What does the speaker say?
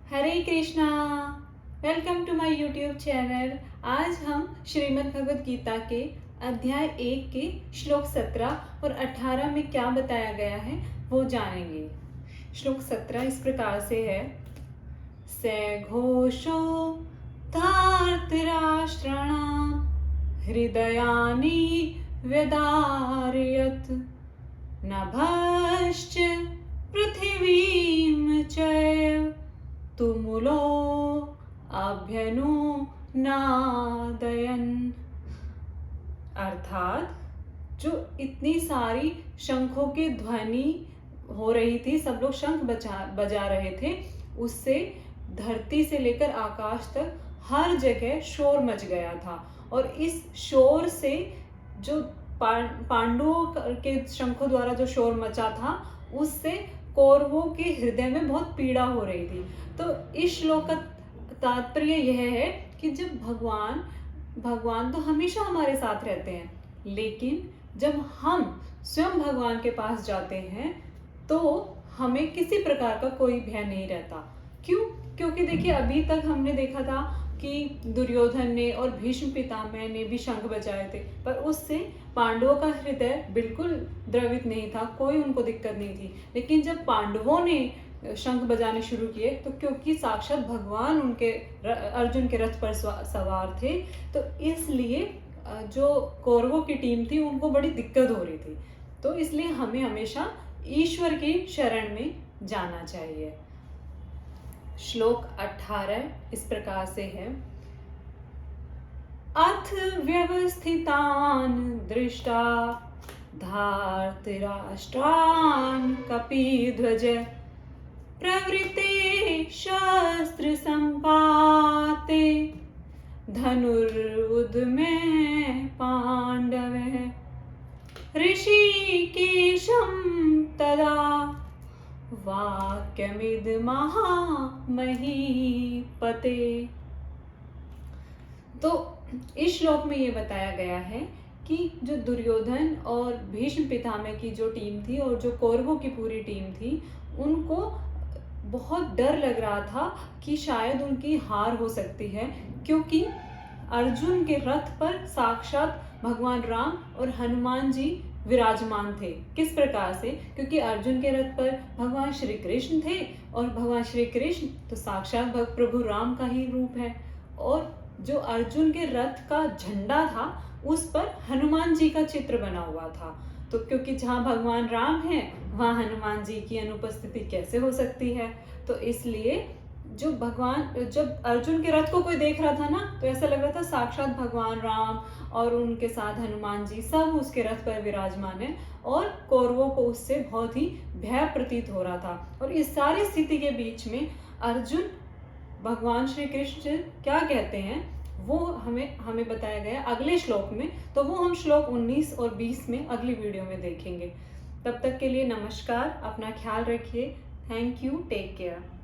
Hare Krishna. Welcome to my YouTube channel. आज हम श्रीमद् भगवद गीता के अध्याय 1 के श्लोक 17 और 18 में क्या बताया गया है वो जानेंगे। श्लोक 17 इस प्रकार से है। स घोषो धार्तराष्ट्राणां हृदयानि व्यदारयत् नभश्च पृथिवीं चैव तुमुलो अभ्यनुनादयन्। अर्थात जो इतनी सारी शंखों की ध्वनि हो रही थी, सब लोग शंख बजा रहे थे, उससे धरती से लेकर आकाश तक हर जगह शोर मच गया था। और इस शोर से जो पांडवों के शंखों द्वारा जो शोर मचा था, उससे कौरवों के हृदय में बहुत पीड़ा हो रही थी। तो इस श्लोक का तात्पर्य यह है कि जब भगवान तो हमेशा हमारे साथ रहते हैं, लेकिन जब हम स्वयं भगवान के पास जाते हैं तो हमें किसी प्रकार का कोई भय नहीं रहता। क्यों? क्योंकि देखिए, अभी तक हमने देखा था कि दुर्योधन ने और भीष्म पितामह ने भी शंख बजाए थे, पर उससे पांडवों का हृदय बिल्कुल द्रवित नहीं था, कोई उनको दिक्कत नहीं थी। लेकिन जब पांडवों ने शंख बजाने शुरू किए तो क्योंकि साक्षात भगवान उनके अर्जुन के रथ पर सवार थे, तो इसलिए जो कौरवों की टीम थी उनको बड़ी दिक्कत हो रही थी। तो इसलिए हमें हमेशा ईश्वर की शरण में जाना चाहिए। श्लोक 18 इस प्रकार से है। अथ व्यवस्थितान् दृष्टा धार्तराष्ट्रान् कपिध्वज प्रवृते शस्त्र संपाते धनुर्उद्मे पांडवः ऋषिकेशं तदा वाक्यमिदमहामहीपते। तो इस श्लोक में ये बताया गया है कि जो दुर्योधन और भीष्म पितामह की जो टीम थी और जो कौरवों की पूरी टीम थी, उनको बहुत डर लग रहा था कि शायद उनकी हार हो सकती है, क्योंकि अर्जुन के रथ पर साक्षात भगवान राम और हनुमान जी विराजमान थे। किस प्रकार से? क्योंकि अर्जुन के रथ पर भगवान श्री कृष्ण थे, और भगवान श्री कृष्ण तो साक्षात प्रभु राम का ही रूप है। और जो अर्जुन के रथ का झंडा था, उस पर हनुमान जी का चित्र बना हुआ था। तो क्योंकि जहाँ भगवान राम हैं, वहाँ हनुमान जी की अनुपस्थिति कैसे हो सकती है? तो इसलिए जब अर्जुन के रथ को कोई देख रहा था ना, तो ऐसा लग रहा था साक्षात भगवान राम और उनके साथ हनुमान जी सब उसके रथ पर विराजमान है, और कौरवों को उससे बहुत ही भय प्रतीत हो रहा था। और इस सारी स्थिति के बीच में अर्जुन भगवान श्री कृष्ण क्या कहते हैं वो हमें बताया गया अगले श्लोक में। तो वो हम श्लोक 19 और 20 में अगली वीडियो में देखेंगे। तब तक के लिए नमस्कार, अपना ख्याल रखिए। Thank you, take care.